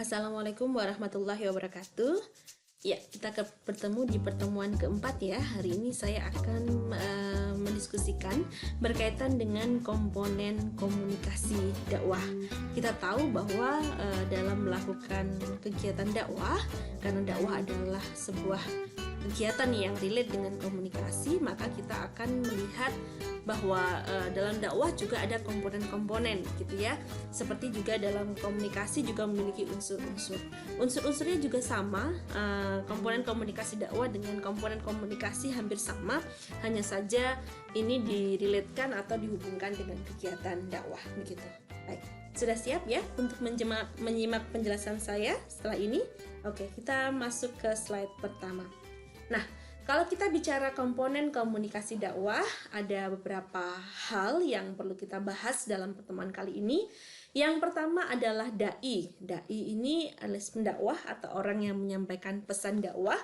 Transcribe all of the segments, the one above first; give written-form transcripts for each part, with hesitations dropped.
Assalamualaikum warahmatullahi wabarakatuh. Ya, kita bertemu di pertemuan keempat ya. Hari ini saya akan mendiskusikan berkaitan dengan komponen komunikasi dakwah. Kita tahu bahwa dalam melakukan kegiatan dakwah, karena dakwah adalah sebuah kegiatan yang relate dengan komunikasi, maka kita akan melihat bahwa dalam dakwah juga ada komponen-komponen gitu ya. Seperti juga dalam komunikasi juga memiliki unsur-unsur. Unsur-unsurnya juga sama, komponen komunikasi dakwah dengan komponen komunikasi hampir sama, hanya saja ini direlatekan atau dihubungkan dengan kegiatan dakwah begitu. Baik, sudah siap ya untuk menyimak penjelasan saya setelah ini? Oke, kita masuk ke slide pertama. Nah, kalau kita bicara komponen komunikasi dakwah, ada beberapa hal yang perlu kita bahas dalam pertemuan kali ini. Yang pertama adalah dai. Dai ini adalah pendakwah atau orang yang menyampaikan pesan dakwah.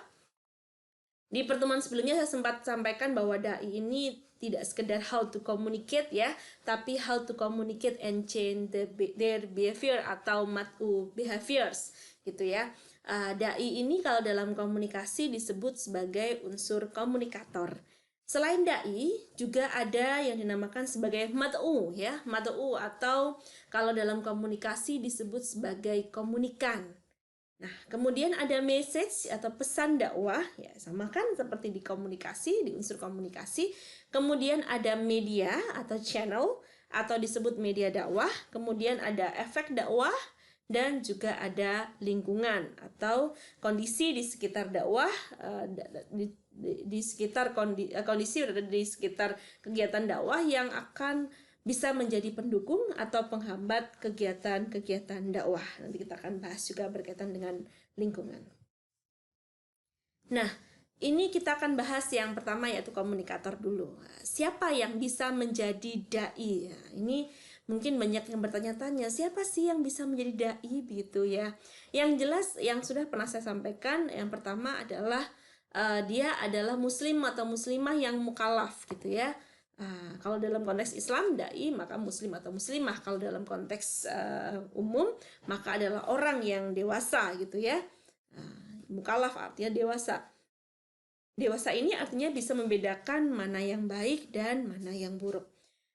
Di pertemuan sebelumnya saya sempat sampaikan bahwa dai ini tidak sekedar how to communicate ya, tapi how to communicate and change their behavior atau mat'u behaviors gitu ya. Dai ini kalau dalam komunikasi disebut sebagai unsur komunikator. Selain dai juga ada yang dinamakan sebagai mat'u ya, mat'u atau kalau dalam komunikasi disebut sebagai komunikan. Nah, kemudian ada message atau pesan dakwah, ya sama kan seperti di komunikasi, di unsur komunikasi. Kemudian ada media atau channel atau disebut media dakwah. Kemudian ada efek dakwah dan juga ada lingkungan atau kondisi di sekitar dakwah, di sekitar kondisi di sekitar kegiatan dakwah yang akan bisa menjadi pendukung atau penghambat kegiatan-kegiatan dakwah. Nanti kita akan bahas juga berkaitan dengan lingkungan. Nah, ini kita akan bahas yang pertama yaitu komunikator dulu. Siapa yang bisa menjadi dai? Nah, ini mungkin banyak yang bertanya-tanya, siapa sih yang bisa menjadi dai begitu ya? Yang jelas yang sudah pernah saya sampaikan, yang pertama adalah dia adalah muslim atau muslimah yang mukallaf gitu ya. Kalau dalam konteks Islam, dai maka muslim atau muslimah. Kalau dalam konteks umum, maka adalah orang yang dewasa gitu ya. Mukallaf artinya dewasa. Dewasa ini artinya bisa membedakan mana yang baik dan mana yang buruk.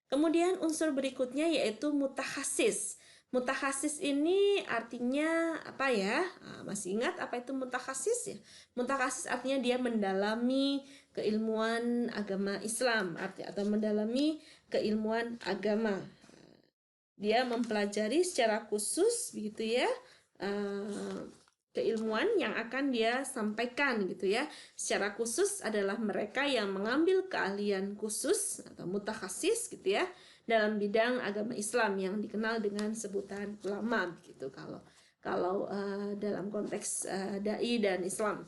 Kemudian unsur berikutnya yaitu mutakhasis. Mutakhasis ini artinya apa ya? Masih ingat apa itu mutakhasis ya? Mutakhasis artinya dia mendalami keilmuan agama Islam atau mendalami keilmuan agama. Dia mempelajari secara khusus begitu ya. Keilmuan yang akan dia sampaikan gitu ya. Secara khusus adalah mereka yang mengambil keahlian khusus atau mutakhasis gitu ya dalam bidang agama Islam yang dikenal dengan sebutan ulama gitu kalau dalam konteks dai dan Islam.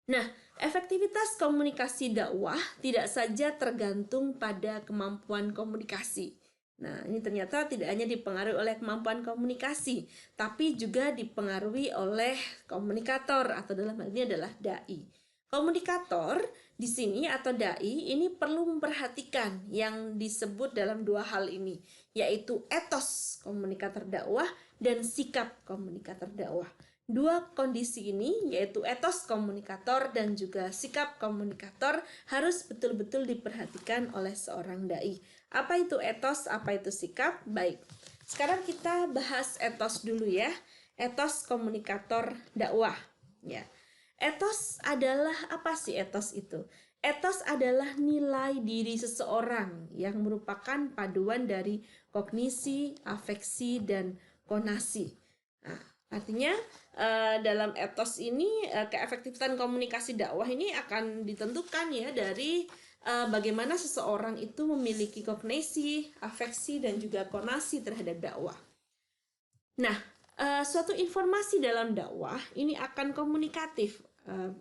Nah, efektivitas komunikasi dakwah tidak saja tergantung pada kemampuan komunikasi. Nah, ini ternyata tidak hanya dipengaruhi oleh kemampuan komunikasi, tapi juga dipengaruhi oleh komunikator atau dalam hal ini adalah dai. Komunikator di sini atau dai ini perlu memperhatikan yang disebut dalam dua hal ini, yaitu etos komunikator dakwah dan sikap komunikator dakwah. Dua kondisi ini yaitu etos komunikator dan juga sikap komunikator harus betul-betul diperhatikan oleh seorang dai. Apa itu etos, apa itu sikap? Baik, sekarang kita bahas etos dulu ya. Etos komunikator dakwah ya. Etos adalah apa sih etos itu? Etos adalah nilai diri seseorang yang merupakan paduan dari kognisi, afeksi, dan konasi. Nah, artinya dalam etos ini keefektifan komunikasi dakwah ini akan ditentukan ya dari bagaimana seseorang itu memiliki kognisi, afeksi, dan juga konasi terhadap dakwah. Nah, suatu informasi dalam dakwah ini akan komunikatif,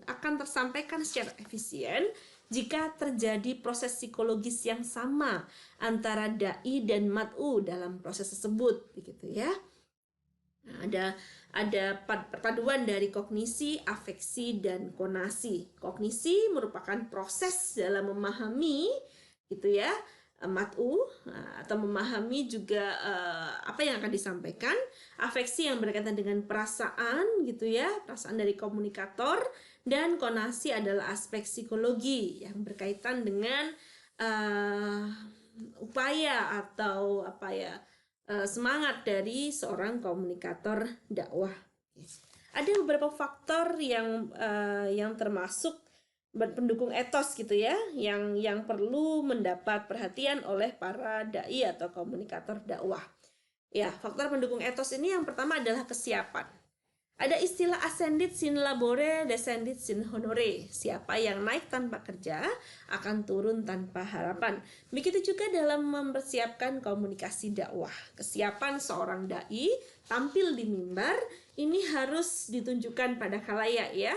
akan tersampaikan secara efisien jika terjadi proses psikologis yang sama antara dai dan mat'u dalam proses tersebut, begitu ya. Nah, ada perpaduan dari kognisi, afeksi, dan konasi. Kognisi merupakan proses dalam memahami gitu ya mat'u, atau memahami juga apa yang akan disampaikan, afeksi yang berkaitan dengan perasaan gitu ya, perasaan dari komunikator, dan konasi adalah aspek psikologi yang berkaitan dengan upaya atau semangat dari seorang komunikator dakwah. Ada beberapa faktor yang termasuk pendukung etos gitu ya, yang perlu mendapat perhatian oleh para dai atau komunikator dakwah. Ya, faktor pendukung etos ini yang pertama adalah kesiapan. Ada istilah ascendit sin labore, descendit sin honore. Siapa yang naik tanpa kerja akan turun tanpa harapan. Begitu juga dalam mempersiapkan komunikasi dakwah. Kesiapan seorang dai tampil di mimbar ini harus ditunjukkan pada khalayak ya.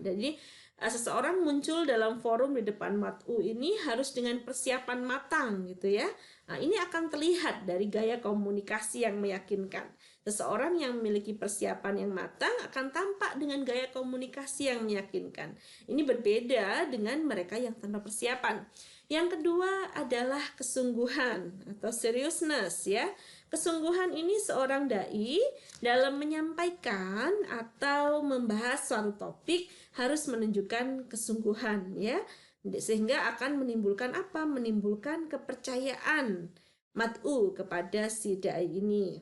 Jadi seseorang muncul dalam forum di depan mat'u ini harus dengan persiapan matang gitu ya. Ini akan terlihat dari gaya komunikasi yang meyakinkan. Seseorang yang memiliki persiapan yang matang akan tampak dengan gaya komunikasi yang meyakinkan. Ini berbeda dengan mereka yang tanpa persiapan. Yang kedua adalah kesungguhan atau seriousness ya. Kesungguhan ini seorang dai dalam menyampaikan atau membahas suatu topik harus menunjukkan kesungguhan ya. Sehingga akan menimbulkan apa? Menimbulkan kepercayaan mat'u kepada si dai ini.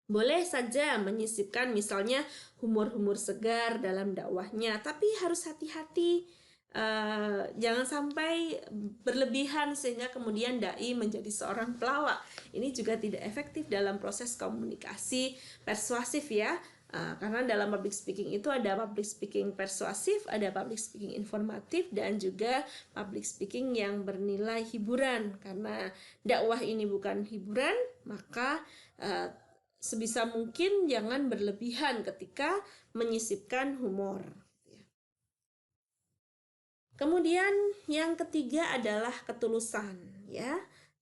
Boleh saja menyisipkan misalnya humor-humor segar dalam dakwahnya, tapi harus hati-hati. Jangan sampai berlebihan sehingga kemudian dai menjadi seorang pelawak. Ini juga tidak efektif dalam proses komunikasi persuasif ya. Karena dalam public speaking itu ada public speaking persuasif, ada public speaking informatif, dan juga public speaking yang bernilai hiburan. Karena dakwah ini bukan hiburan, maka sebisa mungkin jangan berlebihan ketika menyisipkan humor. Kemudian yang ketiga adalah ketulusan ya.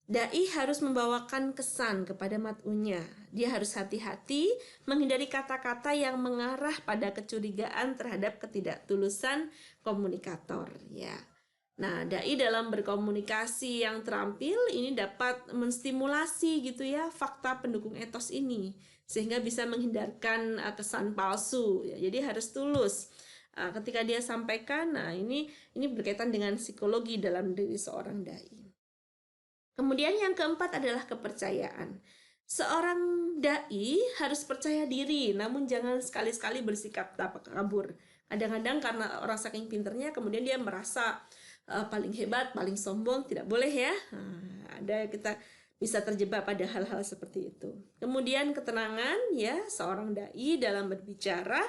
Dai harus membawakan kesan kepada mat'unya. Dia harus hati-hati menghindari kata-kata yang mengarah pada kecurigaan terhadap ketidaktulusan komunikator ya. Nah, dai dalam berkomunikasi yang terampil ini dapat menstimulasi gitu ya fakta pendukung etos ini sehingga bisa menghindarkan kesan palsu ya. Jadi harus tulus. Ketika dia sampaikan, ini berkaitan dengan psikologi dalam diri seorang dai. Kemudian yang keempat adalah kepercayaan. Seorang dai harus percaya diri, namun jangan sekali-sekali bersikap takabur. Kadang-kadang karena orang saking pinternya, kemudian dia merasa paling hebat, paling sombong, tidak boleh ya. Ada kita bisa terjebak pada hal-hal seperti itu. Kemudian ketenangan ya, seorang dai dalam berbicara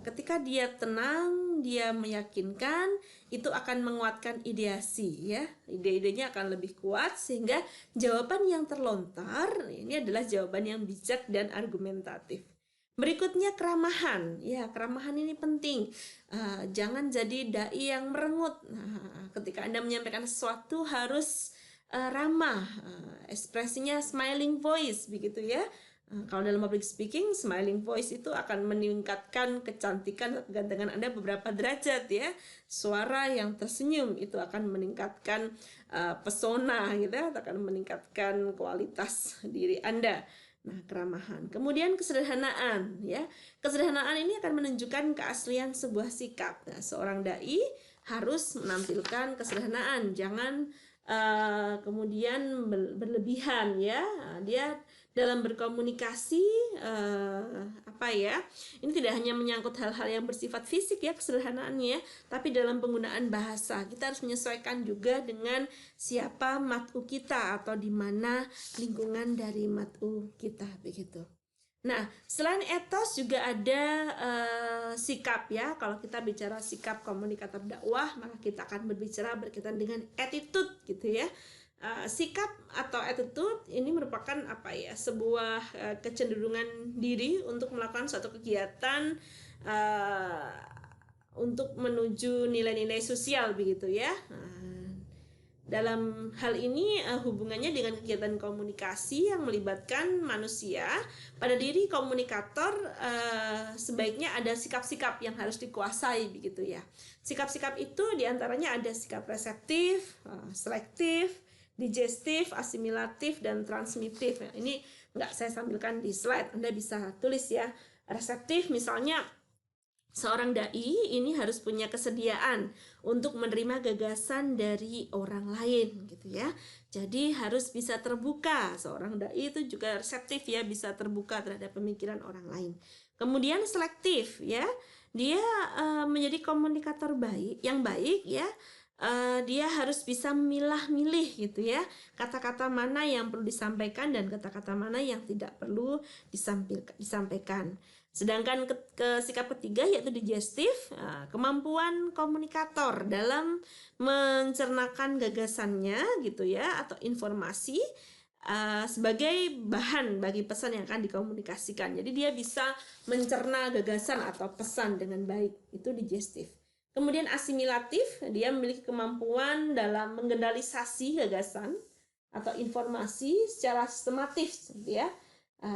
ketika dia tenang, dia meyakinkan, itu akan menguatkan ideasi ya. Ide-idenya akan lebih kuat sehingga jawaban yang terlontar ini adalah jawaban yang bijak dan argumentatif. Berikutnya keramahan. Ya, keramahan ini penting. Jangan jadi dai yang merengut. Ketika Anda menyampaikan sesuatu harus ramah, ekspresinya smiling voice begitu ya. Kalau dalam public speaking, smiling voice itu akan meningkatkan kecantikan kegantengan Anda beberapa derajat ya. Suara yang tersenyum itu akan meningkatkan pesona gitu ya, akan meningkatkan kualitas diri Anda. Nah, keramahan. Kemudian kesederhanaan ya. Kesederhanaan ini akan menunjukkan keaslian sebuah sikap. Nah, seorang dai harus menampilkan kesederhanaan, jangan kemudian berlebihan ya. Dia dalam berkomunikasi ini tidak hanya menyangkut hal-hal yang bersifat fisik ya kesederhanaannya, tapi dalam penggunaan bahasa kita harus menyesuaikan juga dengan siapa mat'u kita atau di mana lingkungan dari mat'u kita begitu. Nah, selain etos juga ada sikap ya. Kalau kita bicara sikap komunikator dakwah, maka kita akan berbicara berkaitan dengan attitude gitu ya. Sikap atau attitude ini merupakan sebuah kecenderungan diri untuk melakukan suatu kegiatan untuk menuju nilai-nilai sosial begitu ya. Dalam hal ini hubungannya dengan kegiatan komunikasi yang melibatkan manusia. Pada diri komunikator sebaiknya ada sikap-sikap yang harus dikuasai begitu ya. Sikap-sikap itu diantaranya ada sikap reseptif, selektif, digestif, asimilatif, dan transmitif. Nah, ini nggak saya sampaikan di slide, Anda bisa tulis ya. Reseptif misalnya seorang dai ini harus punya kesediaan untuk menerima gagasan dari orang lain gitu ya. Jadi harus bisa terbuka. Seorang dai itu juga reseptif ya, bisa terbuka terhadap pemikiran orang lain. Kemudian selektif ya. Dia menjadi komunikator yang baik ya. Dia harus bisa memilah-milih gitu ya, kata-kata mana yang perlu disampaikan dan kata-kata mana yang tidak perlu disampaikan. Sedangkan sikap ketiga yaitu digestif, kemampuan komunikator dalam mencernakan gagasannya gitu ya, atau informasi sebagai bahan bagi pesan yang akan dikomunikasikan. Jadi dia bisa mencerna gagasan atau pesan dengan baik, itu digestif. Kemudian asimilatif, dia memiliki kemampuan dalam mengeneralisasi gagasan atau informasi secara sistematis gitu ya.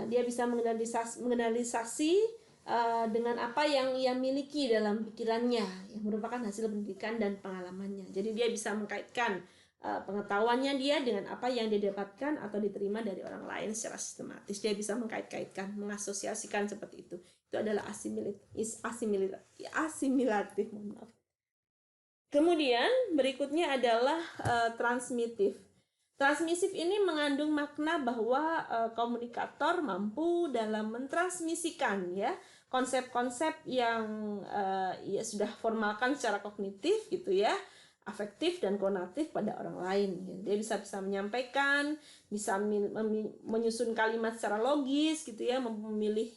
Dia bisa mengeneralisasi dengan apa yang ia miliki dalam pikirannya yang merupakan hasil pendidikan dan pengalamannya. Jadi dia bisa mengkaitkan pengetahuannya dia dengan apa yang dia dapatkan atau diterima dari orang lain secara sistematis. Dia bisa mengkait-kaitkan, mengasosiasikan seperti itu. Itu adalah asimilatif. Kemudian berikutnya adalah transmitif. Transmisif ini mengandung makna bahwa komunikator mampu dalam mentransmisikan ya konsep-konsep yang ya sudah formalkan secara kognitif gitu ya, afektif dan konatif pada orang lain. Dia bisa menyampaikan, bisa menyusun kalimat secara logis gitu ya, memilih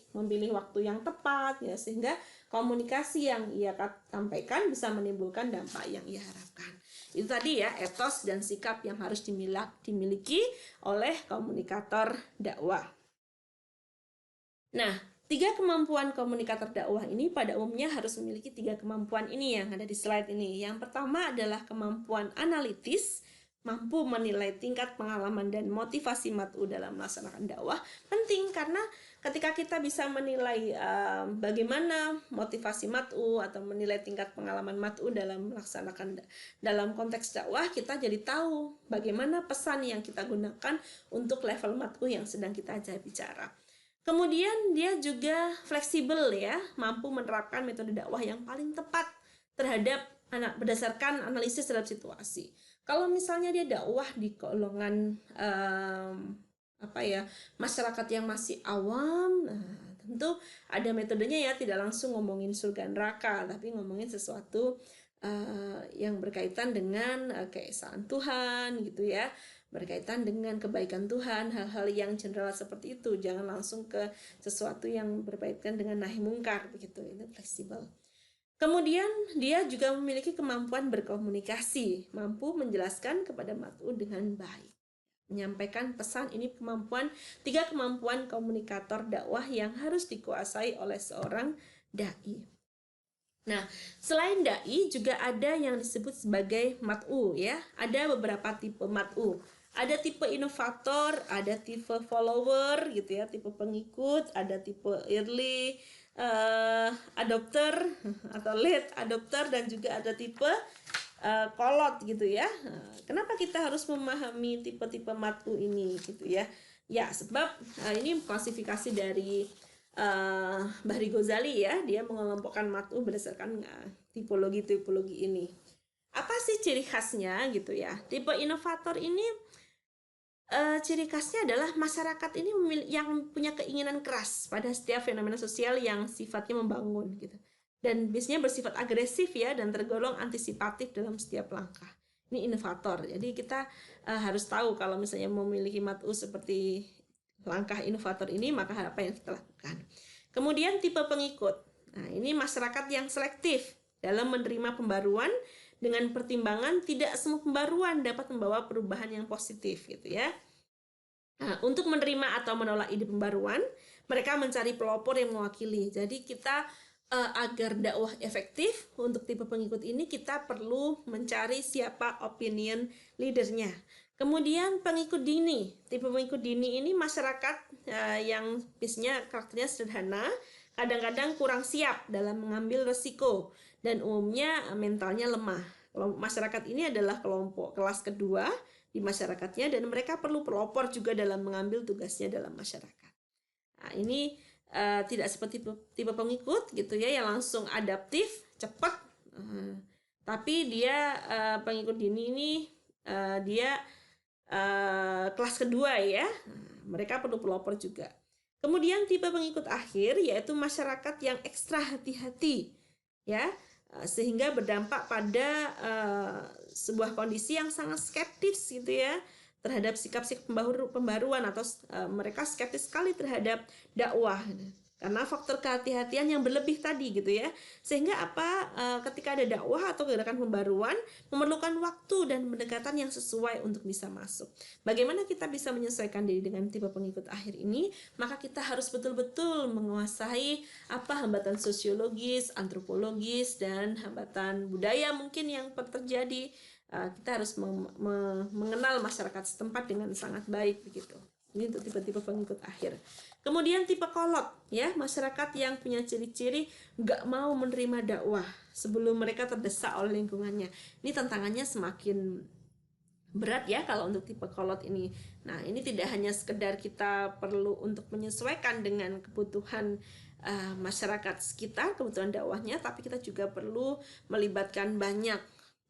waktu yang tepat ya, sehingga komunikasi yang ia sampaikan bisa menimbulkan dampak yang ia harapkan. Itu tadi ya etos dan sikap yang harus dimiliki oleh komunikator dakwah. Nah, 3 kemampuan komunikator dakwah ini pada umumnya harus memiliki 3 kemampuan ini yang ada di slide ini. Yang pertama adalah kemampuan analitis, mampu menilai tingkat pengalaman dan motivasi mat'u dalam melaksanakan dakwah. Penting karena ketika kita bisa menilai bagaimana motivasi mat'u atau menilai tingkat pengalaman mat'u dalam melaksanakan dalam konteks dakwah, kita jadi tahu bagaimana pesan yang kita gunakan untuk level mat'u yang sedang kita ajak bicara. Kemudian dia juga fleksibel ya, mampu menerapkan metode dakwah yang paling tepat terhadap berdasarkan analisis terhadap situasi. Kalau misalnya dia dakwah di golongan masyarakat yang masih awam, tentu ada metodenya ya, tidak langsung ngomongin surga neraka, tapi ngomongin sesuatu yang berkaitan dengan keesaan Tuhan gitu ya, berkaitan dengan kebaikan Tuhan, hal-hal yang general seperti itu. Jangan langsung ke sesuatu yang berkaitan dengan nahi mungkar begitu. Itu fleksibel. Kemudian dia juga memiliki kemampuan berkomunikasi, mampu menjelaskan kepada mat'u dengan baik. Menyampaikan pesan, ini 3 kemampuan komunikator dakwah yang harus dikuasai oleh seorang dai. Nah, selain dai juga ada yang disebut sebagai mat'u ya. Ada beberapa tipe mat'u. Ada tipe inovator, ada tipe follower gitu ya, tipe pengikut, ada tipe early adopter atau late adopter, dan juga ada tipe kolot gitu ya. Kenapa kita harus memahami tipe-tipe mat'u ini gitu ya? Ya, sebab ini klasifikasi dari Bahri Ghazali ya, dia mengelompokkan mat'u berdasarkan tipologi-tipologi ini. Apa sih ciri khasnya gitu ya? Tipe inovator ini ciri khasnya adalah masyarakat ini yang punya keinginan keras pada setiap fenomena sosial yang sifatnya membangun gitu. Dan biasanya bersifat agresif ya, dan tergolong antisipatif dalam setiap langkah. Ini inovator. Jadi kita harus tahu kalau misalnya memiliki mat'u seperti langkah inovator ini, maka apa yang kita lakukan. Kemudian tipe pengikut. Nah, ini masyarakat yang selektif dalam menerima pembaruan dengan pertimbangan tidak semua pembaruan dapat membawa perubahan yang positif gitu ya. Nah, untuk menerima atau menolak ide pembaruan, mereka mencari pelopor yang mewakili. Jadi kita agar dakwah efektif untuk tipe pengikut ini, kita perlu mencari siapa opinion leadernya. Kemudian pengikut dini. Tipe pengikut dini ini masyarakat yang biasanya karakternya sederhana, kadang-kadang kurang siap dalam mengambil resiko, dan umumnya mentalnya lemah. Masyarakat ini adalah kelompok kelas kedua di masyarakatnya, dan mereka perlu pelopor juga dalam mengambil tugasnya dalam masyarakat. Nah, ini tidak seperti tipe pengikut gitu ya, yang langsung adaptif, cepat. Tapi dia pengikut dini ini dia kelas kedua ya. Mereka perlu pelopor juga. Kemudian tipe pengikut akhir yaitu masyarakat yang ekstra hati-hati ya, sehingga berdampak pada sebuah kondisi yang sangat skeptis gitu ya terhadap sikap-sikap pembaruan, atau mereka skeptis sekali terhadap dakwah karena faktor kehati-hatian yang berlebih tadi gitu ya. Sehingga ketika ada dakwah atau gerakan pembaruan memerlukan waktu dan pendekatan yang sesuai untuk bisa masuk. Bagaimana kita bisa menyesuaikan diri dengan tipe pengikut akhir ini? Maka kita harus betul-betul menguasai hambatan sosiologis, antropologis, dan hambatan budaya mungkin yang terjadi. Kita harus mengenal masyarakat setempat dengan sangat baik begitu. Ini untuk tipe-tipe pengikut akhir. Kemudian tipe kolot ya, masyarakat yang punya ciri-ciri nggak mau menerima dakwah sebelum mereka terdesak oleh lingkungannya. Ini tantangannya semakin berat ya kalau untuk tipe kolot ini. Nah, ini tidak hanya sekedar kita perlu untuk menyesuaikan dengan kebutuhan masyarakat sekitar, kebutuhan dakwahnya, tapi kita juga perlu melibatkan banyak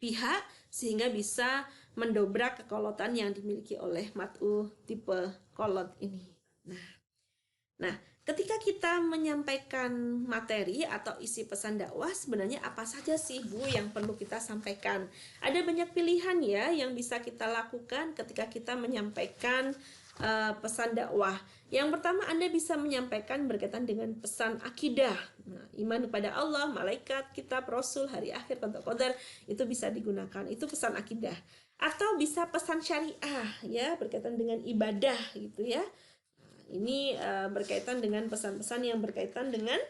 pihak sehingga bisa mendobrak kekolotan yang dimiliki oleh mat'u tipe kolot ini. Nah, ketika kita menyampaikan materi atau isi pesan dakwah, sebenarnya apa saja sih Bu yang perlu kita sampaikan? Ada banyak pilihan ya yang bisa kita lakukan ketika kita menyampaikan pesan dakwah. Yang pertama, Anda bisa menyampaikan berkaitan dengan pesan akidah. Nah, iman kepada Allah, malaikat, kitab, rasul, hari akhir, qadar, itu bisa digunakan. Itu pesan akidah. Atau bisa pesan syariah ya, berkaitan dengan ibadah gitu ya. Ini berkaitan dengan pesan-pesan yang berkaitan dengan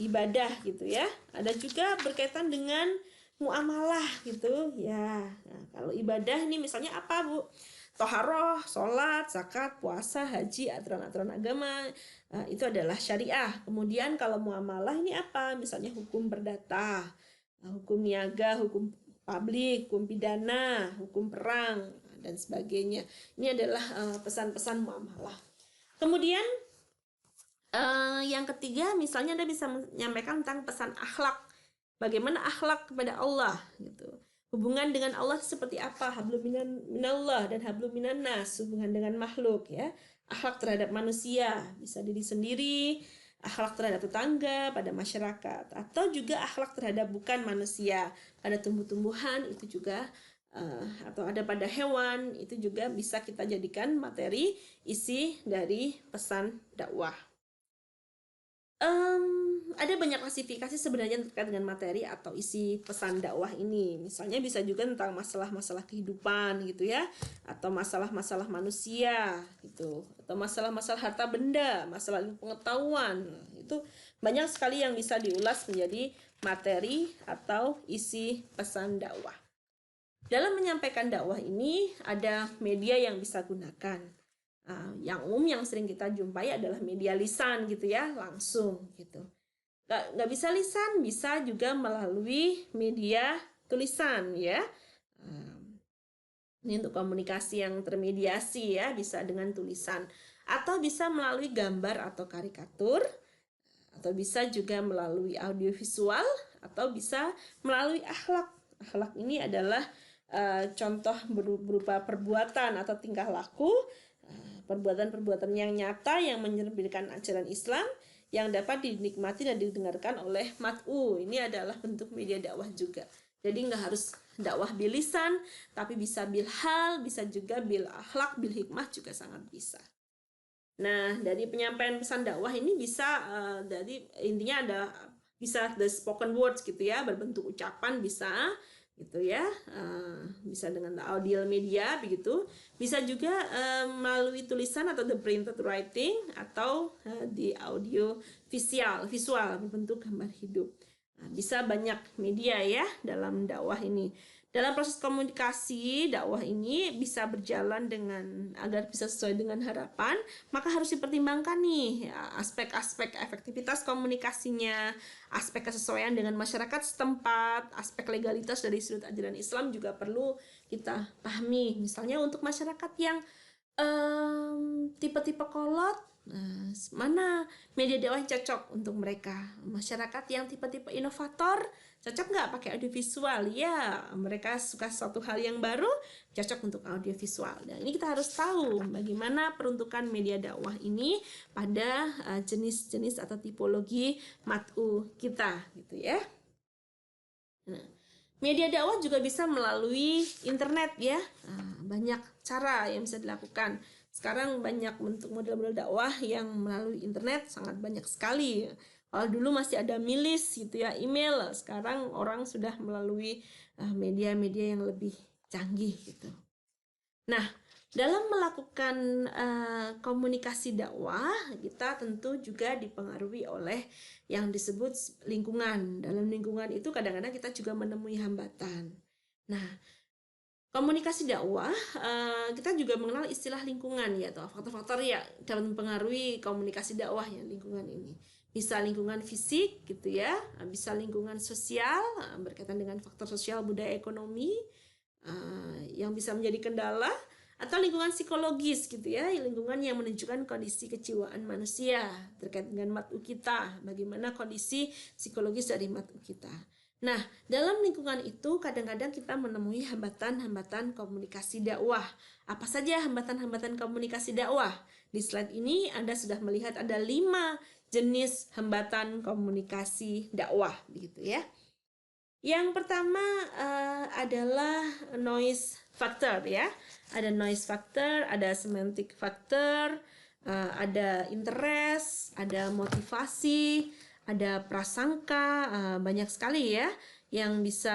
ibadah gitu ya. Ada juga berkaitan dengan muamalah gitu ya. Nah, kalau ibadah ini misalnya apa Bu? Toharoh, sholat, zakat, puasa, haji, aturan-aturan agama, itu adalah syariah. Kemudian kalau muamalah ini apa? Misalnya hukum perdata, hukum niaga, hukum publik, hukum pidana, hukum perang, dan sebagainya. Ini adalah pesan-pesan muamalah. Kemudian yang ketiga, misalnya Anda bisa menyampaikan tentang pesan akhlak. Bagaimana akhlak kepada Allah gitu. Hubungan dengan Allah seperti apa? Hablum minallah dan hablum minannas, hubungan dengan makhluk ya. Akhlak terhadap manusia, bisa diri sendiri, akhlak terhadap tetangga, pada masyarakat, atau juga akhlak terhadap bukan manusia, pada tumbuh-tumbuhan itu juga, atau ada pada hewan, itu juga bisa kita jadikan materi isi dari pesan dakwah. Ada banyak klasifikasi sebenarnya terkait dengan materi atau isi pesan dakwah ini. Misalnya bisa juga tentang masalah-masalah kehidupan gitu ya, atau masalah-masalah manusia gitu, atau masalah-masalah harta benda, masalah pengetahuan. Itu banyak sekali yang bisa diulas menjadi materi atau isi pesan dakwah. Dalam menyampaikan dakwah ini ada media yang bisa gunakan. Yang umum yang sering kita jumpai adalah media lisan gitu ya, langsung gitu. Nggak bisa lisan, bisa juga melalui media tulisan ya. Ini untuk komunikasi yang termediasi ya, bisa dengan tulisan. Atau bisa melalui gambar atau karikatur, atau bisa juga melalui audiovisual, atau bisa melalui akhlak. Akhlak ini adalah contoh berupa perbuatan atau tingkah laku, perbuatan-perbuatan yang nyata yang mencerminkan ajaran Islam yang dapat dinikmati dan didengarkan oleh mat'u. Ini adalah bentuk media dakwah juga. Jadi nggak harus dakwah bil lisan, tapi bisa bil hal, bisa juga bil akhlak, bil hikmah juga sangat bisa. Nah, dari penyampaian pesan dakwah ini bisa dari intinya ada bisa the spoken words gitu ya, berbentuk ucapan bisa gitu ya, bisa dengan audio media begitu, bisa juga melalui tulisan atau the printed writing, atau di audio visual berbentuk gambar hidup. Nah, bisa banyak media ya dalam dakwah ini. dalam proses komunikasi dakwah ini bisa berjalan dengan agar bisa sesuai dengan harapan, maka harus dipertimbangkan nih aspek-aspek efektivitas komunikasinya, aspek kesesuaian dengan masyarakat setempat, aspek legalitas dari sudut ajaran Islam juga perlu kita pahami. Misalnya untuk masyarakat yang tipe-tipe kolot, mana media dakwah yang cocok untuk mereka. Masyarakat yang tipe-tipe inovator, cocok nggak pakai audiovisual? Ya, mereka suka suatu hal yang baru, cocok untuk audiovisual. Dan ini kita harus tahu bagaimana peruntukan media dakwah ini pada jenis-jenis atau tipologi mat'u kita, gitu ya. Nah, media dakwah juga bisa melalui internet ya. Banyak cara yang bisa dilakukan. Sekarang banyak bentuk model-model dakwah yang melalui internet sangat banyak sekali. Kalau dulu masih ada milis gitu ya, email. Sekarang orang sudah melalui media-media yang lebih canggih gitu. Nah, dalam melakukan komunikasi dakwah, kita tentu juga dipengaruhi oleh yang disebut lingkungan. Dalam lingkungan itu kadang-kadang kita juga menemui hambatan. Nah, komunikasi dakwah, kita juga mengenal istilah lingkungan ya, atau faktor-faktor yang dapat mempengaruhi komunikasi dakwah ya, lingkungan ini. Bisa lingkungan fisik gitu ya, bisa lingkungan sosial berkaitan dengan faktor sosial, budaya, ekonomi yang bisa menjadi kendala, atau lingkungan psikologis gitu ya, lingkungan yang menunjukkan kondisi kejiwaan manusia terkait dengan mat'u kita, bagaimana kondisi psikologis dari mat'u kita. Nah, dalam lingkungan itu kadang-kadang kita menemui hambatan-hambatan komunikasi dakwah. Apa saja hambatan-hambatan komunikasi dakwah? Di slide ini Anda sudah melihat ada 5 jenis hambatan komunikasi dakwah, begitu ya. Yang pertama adalah noise factor ya. Ada noise factor, ada semantic factor, ada interest, ada motivasi, ada prasangka, banyak sekali ya yang bisa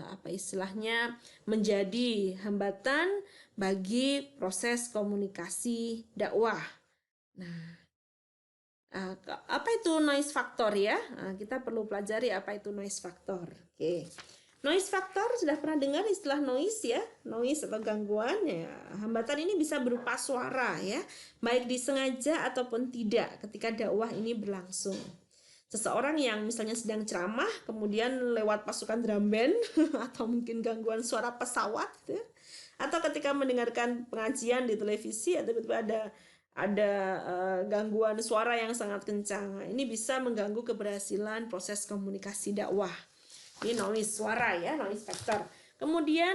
apa istilahnya menjadi hambatan bagi proses komunikasi dakwah. Nah, apa itu noise factor ya? Kita perlu pelajari apa itu noise factor. Oke. Noise factor, sudah pernah dengar istilah noise ya? Noise atau gangguan ya. Hambatan ini bisa berupa suara ya, baik disengaja ataupun tidak ketika dakwah ini berlangsung. Seseorang yang misalnya sedang ceramah kemudian lewat pasukan drum band atau mungkin gangguan suara pesawat ya. Atau ketika mendengarkan pengajian di televisi atau tiba-tiba ada gangguan suara yang sangat kencang. Ini bisa mengganggu keberhasilan proses komunikasi dakwah. Ini noise suara ya, noise factor. Kemudian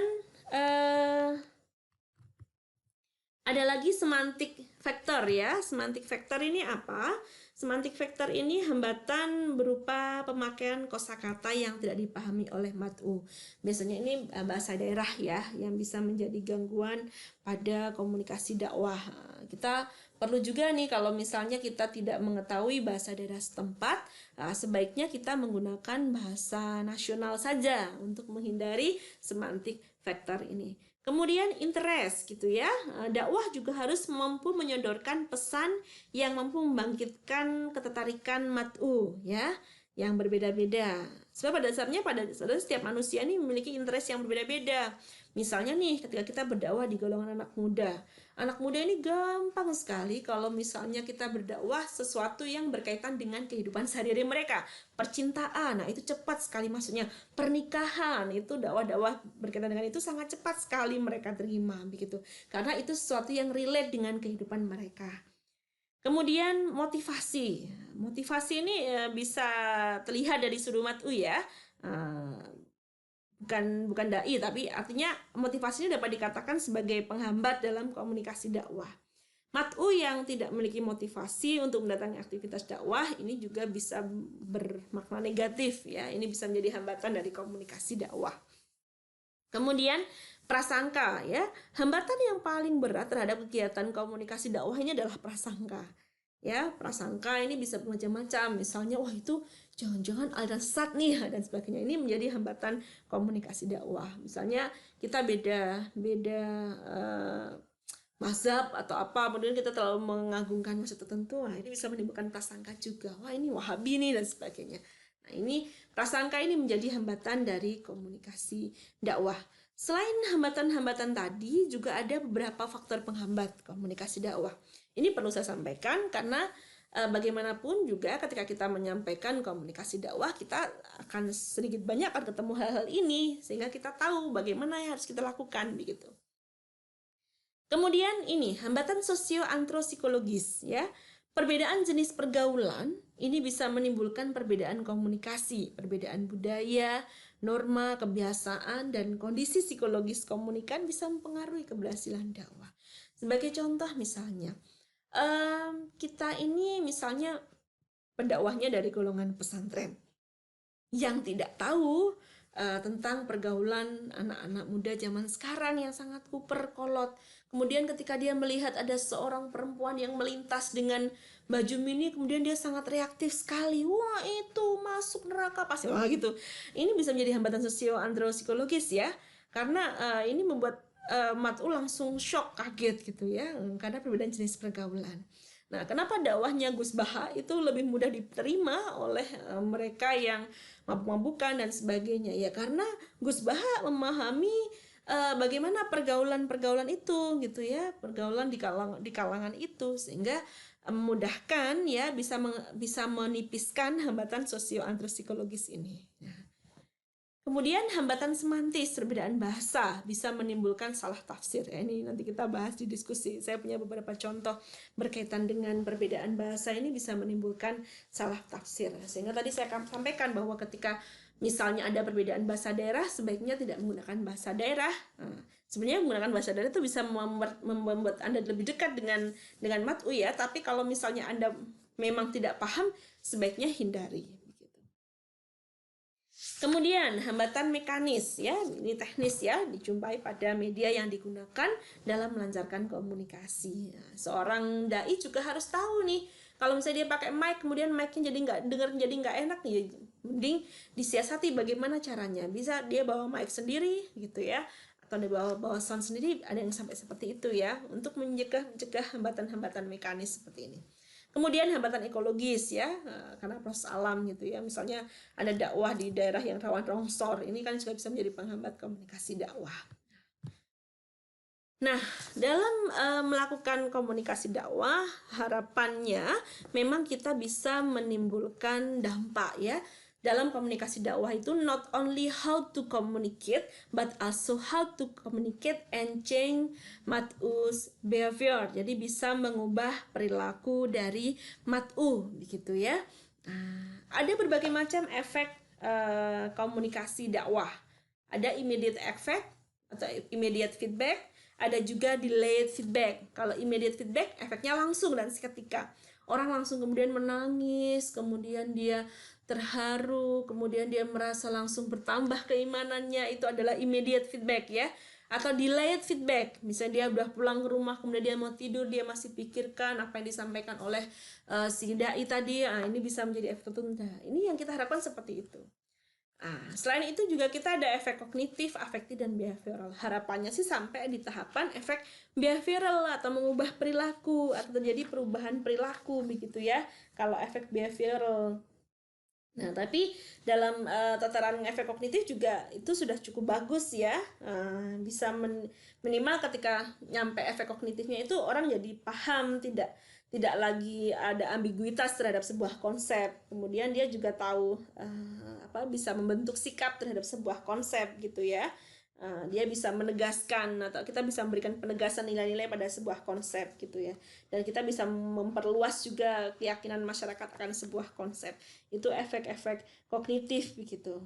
ada lagi semantic factor ya. Semantic factor ini apa? Semantic factor ini hambatan berupa pemakaian kosakata yang tidak dipahami oleh mat'u. Biasanya ini bahasa daerah ya yang bisa menjadi gangguan pada komunikasi dakwah. Kita perlu juga nih kalau misalnya kita tidak mengetahui bahasa daerah setempat, sebaiknya kita menggunakan bahasa nasional saja untuk menghindari semantic factor ini. Kemudian interest gitu ya. Dakwah juga harus mampu menyodorkan pesan yang mampu membangkitkan ketertarikan mat'u ya, yang berbeda-beda. Sebab pada dasarnya setiap manusia ini memiliki interest yang berbeda-beda. Misalnya nih ketika kita berdakwah di golongan anak muda. Anak muda ini gampang sekali kalau misalnya kita berdakwah sesuatu yang berkaitan dengan kehidupan sehari-hari mereka. Percintaan, nah itu cepat sekali maksudnya. Pernikahan, itu dakwah-dakwah berkaitan dengan itu sangat cepat sekali mereka terima begitu. Karena itu sesuatu yang relate dengan kehidupan mereka. Kemudian motivasi. Motivasi ini bisa terlihat dari sudut mat'u ya. Bukan dai, tapi artinya motivasi ini dapat dikatakan sebagai penghambat dalam komunikasi dakwah. Mat'u yang tidak memiliki motivasi untuk mendatangi aktivitas dakwah ini juga bisa bermakna negatif ya. Ini bisa menjadi hambatan dari komunikasi dakwah. Kemudian prasangka ya. Hambatan yang paling berat terhadap kegiatan komunikasi dakwah ini adalah prasangka. Ya, prasangka ini bisa macam-macam. Misalnya, wah itu jangan-jangan aliran sesat nih dan sebagainya. Ini menjadi hambatan komunikasi dakwah. Misalnya kita beda mazhab atau apa, kemudian kita terlalu mengagungkan mazhab tertentu, wah ini bisa menimbulkan prasangka juga. Wah ini Wahabi nih dan sebagainya. Nah, ini prasangka ini menjadi hambatan dari komunikasi dakwah. Selain hambatan-hambatan tadi, juga ada beberapa faktor penghambat komunikasi dakwah. Ini perlu saya sampaikan karena bagaimanapun juga ketika kita menyampaikan komunikasi dakwah, kita akan sedikit banyak akan ketemu hal-hal ini sehingga kita tahu bagaimana yang harus kita lakukan begitu. Kemudian ini hambatan sosio-antropsikologis ya. Perbedaan jenis pergaulan ini bisa menimbulkan perbedaan komunikasi, perbedaan budaya, norma, kebiasaan, dan kondisi psikologis komunikan bisa mempengaruhi keberhasilan dakwah. Sebagai contoh misalnya, kita ini misalnya pendakwahnya dari golongan pesantren yang tidak tahu tentang pergaulan anak-anak muda zaman sekarang yang sangat kuper kolot. Kemudian ketika dia melihat ada seorang perempuan yang melintas dengan baju mini, kemudian dia sangat reaktif sekali. Wah, itu masuk neraka pasti. Wah, gitu. Ini bisa menjadi hambatan sosio-antropsikologis ya. Karena ini membuat mat'u langsung shock, kaget gitu ya, karena perbedaan jenis pergaulan. Nah, kenapa dakwahnya Gus Baha itu lebih mudah diterima oleh mereka yang mabuk-mabukan dan sebagainya? Ya karena Gus Baha memahami bagaimana pergaulan-pergaulan itu gitu ya, pergaulan di kalangan itu, sehingga memudahkan ya bisa menipiskan hambatan sosio-antropsikologis ini. Nah, kemudian hambatan semantis, perbedaan bahasa bisa menimbulkan salah tafsir. Ini nanti kita bahas di diskusi. Saya punya beberapa contoh berkaitan dengan perbedaan bahasa ini bisa menimbulkan salah tafsir. Sehingga tadi saya sampaikan bahwa ketika misalnya ada perbedaan bahasa daerah, sebaiknya tidak menggunakan bahasa daerah. Sebenarnya menggunakan bahasa daerah itu bisa membuat Anda lebih dekat dengan mat'u ya. Tapi kalau misalnya Anda memang tidak paham, sebaiknya hindari. Kemudian hambatan mekanis ya, ini teknis ya, dijumpai pada media yang digunakan dalam melancarkan komunikasi. Nah, seorang dai juga harus tahu nih, kalau misalnya dia pakai mic, kemudian mic-nya jadi nggak dengar, jadi nggak enak nih, mending disiasati bagaimana caranya. Bisa dia bawa mic sendiri gitu ya, atau dia bawa sound sendiri, ada yang sampai seperti itu ya, untuk mencegah hambatan-hambatan mekanis seperti ini. Kemudian hambatan ekologis ya, karena proses alam gitu ya. Misalnya ada dakwah di daerah yang rawan longsor, ini kan juga bisa menjadi penghambat komunikasi dakwah. Nah, dalam melakukan komunikasi dakwah, harapannya memang kita bisa menimbulkan dampak ya. Dalam komunikasi dakwah itu not only how to communicate, but also how to communicate and change mat'u's behavior. Jadi bisa mengubah perilaku dari mat'u, begitu ya. Ada berbagai macam efek komunikasi dakwah. Ada immediate effect atau immediate feedback, ada juga delayed feedback. Kalau immediate feedback, efeknya langsung dan seketika. Orang langsung kemudian menangis, kemudian dia terharu, kemudian dia merasa langsung bertambah keimanannya, itu adalah immediate feedback ya. Atau delayed feedback, misalnya dia udah pulang ke rumah, kemudian dia mau tidur, dia masih pikirkan apa yang disampaikan oleh si dai tadi, ini bisa menjadi efek tertunda. Ini yang kita harapkan seperti itu. Selain itu juga kita ada efek kognitif, afektif, dan behavioral. Harapannya sih sampai di tahapan efek behavioral atau mengubah perilaku atau terjadi perubahan perilaku begitu ya. Kalau efek behavioral. Nah, tapi dalam tataran efek kognitif juga itu sudah cukup bagus ya. Bisa minimal ketika nyampe efek kognitifnya itu orang jadi paham, tidak lagi ada ambiguitas terhadap sebuah konsep. Kemudian dia juga tahu bisa membentuk sikap terhadap sebuah konsep gitu ya. Dia bisa menegaskan atau kita bisa memberikan penegasan nilai-nilai pada sebuah konsep gitu ya, dan kita bisa memperluas juga keyakinan masyarakat akan sebuah konsep. Itu efek-efek kognitif begitu.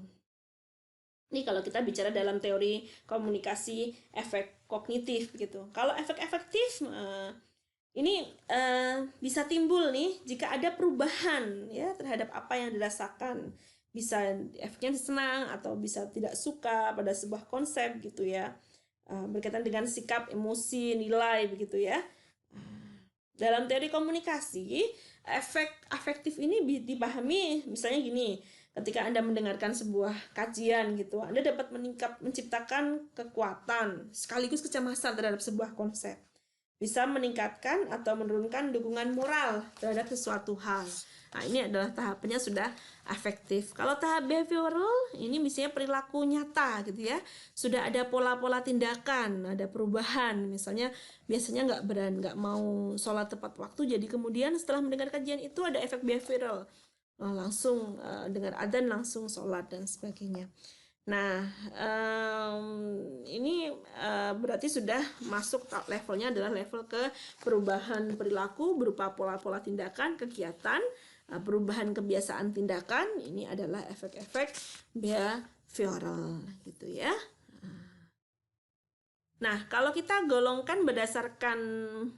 Ini kalau kita bicara dalam teori komunikasi efek kognitif begitu. Kalau efek efektif ini bisa timbul nih jika ada perubahan ya terhadap apa yang dirasakan. Bisa efeknya senang atau bisa tidak suka pada sebuah konsep gitu ya, berkaitan dengan sikap, emosi, nilai begitu ya. Dalam teori komunikasi, efek afektif ini dipahami misalnya gini, ketika Anda mendengarkan sebuah kajian gitu, Anda dapat menciptakan kekuatan sekaligus kecemasan terhadap sebuah konsep. Bisa meningkatkan atau menurunkan dukungan moral terhadap sesuatu hal, Nah, ini adalah tahapannya sudah afektif. Kalau tahap behavioral, ini misalnya perilaku nyata gitu ya. Sudah ada pola-pola tindakan, ada perubahan. Misalnya biasanya nggak mau sholat tepat waktu, jadi kemudian setelah mendengar kajian itu ada efek behavioral. Langsung dengar adzan langsung sholat dan sebagainya. Nah, ini berarti sudah masuk levelnya adalah level ke perubahan perilaku berupa pola-pola tindakan, kegiatan, perubahan kebiasaan tindakan. Ini adalah efek-efek behavioral gitu ya. Nah, kalau kita golongkan berdasarkan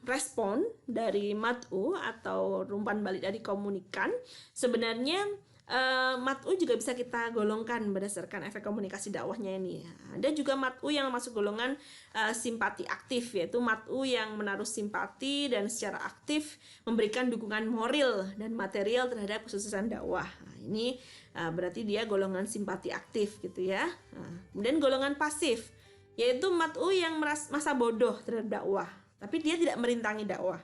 respon dari mat'u atau umpan balik dari komunikan, sebenarnya mat'u juga bisa kita golongkan berdasarkan efek komunikasi dakwahnya ini. Ada juga mat'u yang masuk golongan simpati aktif, yaitu mat'u yang menaruh simpati dan secara aktif memberikan dukungan moral dan material terhadap kesuksesan dakwah. Nah, ini berarti dia golongan simpati aktif gitu ya. Kemudian golongan pasif, yaitu mat'u yang masa bodoh terhadap dakwah, tapi dia tidak merintangi dakwah.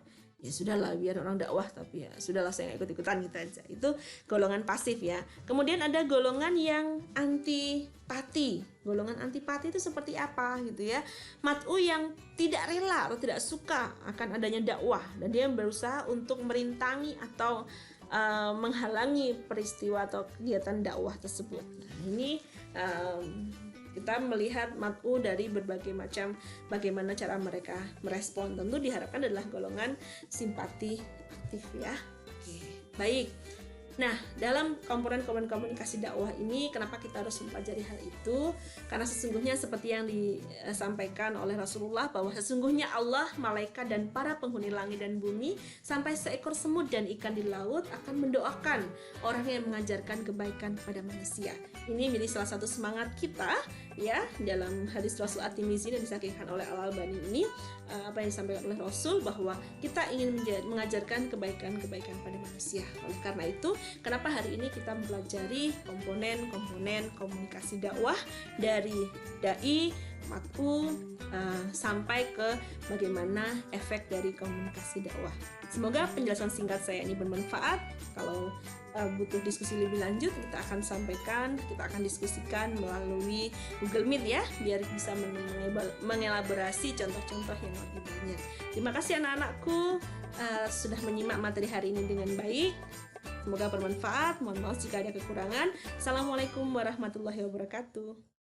Ya sudahlah, biar orang dakwah, tapi ya sudahlah saya ikut-ikutan gitu aja. Itu golongan pasif ya. Kemudian ada golongan yang antipati. Golongan antipati itu seperti apa gitu ya? Mat'u yang tidak rela atau tidak suka akan adanya dakwah, dan dia berusaha untuk merintangi atau menghalangi peristiwa atau kegiatan dakwah tersebut. Nah, ini kita melihat mat'u dari berbagai macam bagaimana cara mereka merespon. Tentu diharapkan adalah golongan simpati aktif ya. Oke, baik. Nah, dalam komponen-komponen komunikasi dakwah ini, kenapa kita harus mempelajari hal itu? Karena sesungguhnya seperti yang disampaikan oleh Rasulullah, bahwa sesungguhnya Allah, malaikat, dan para penghuni langit dan bumi, sampai seekor semut dan ikan di laut akan mendoakan orang yang mengajarkan kebaikan kepada manusia. Ini menjadi salah satu semangat kita ya, dalam hadis Rasul At-Tirmizi yang disahihkan oleh Al-Albani ini, apa yang disampaikan oleh Rasul, bahwa kita ingin mengajarkan kebaikan-kebaikan pada manusia. Oleh karena itu, kenapa hari ini kita mempelajari komponen-komponen komunikasi dakwah dari dai, mat'u, sampai ke bagaimana efek dari komunikasi dakwah. Semoga penjelasan singkat saya ini bermanfaat. Kalau butuh diskusi lebih lanjut, kita akan sampaikan, kita akan diskusikan melalui Google Meet ya, biar bisa mengelaborasi contoh-contoh yang lebih banyak. Terima kasih anak-anakku sudah menyimak materi hari ini dengan baik. Semoga bermanfaat. Mohon maaf jika ada kekurangan. Assalamualaikum warahmatullahi wabarakatuh.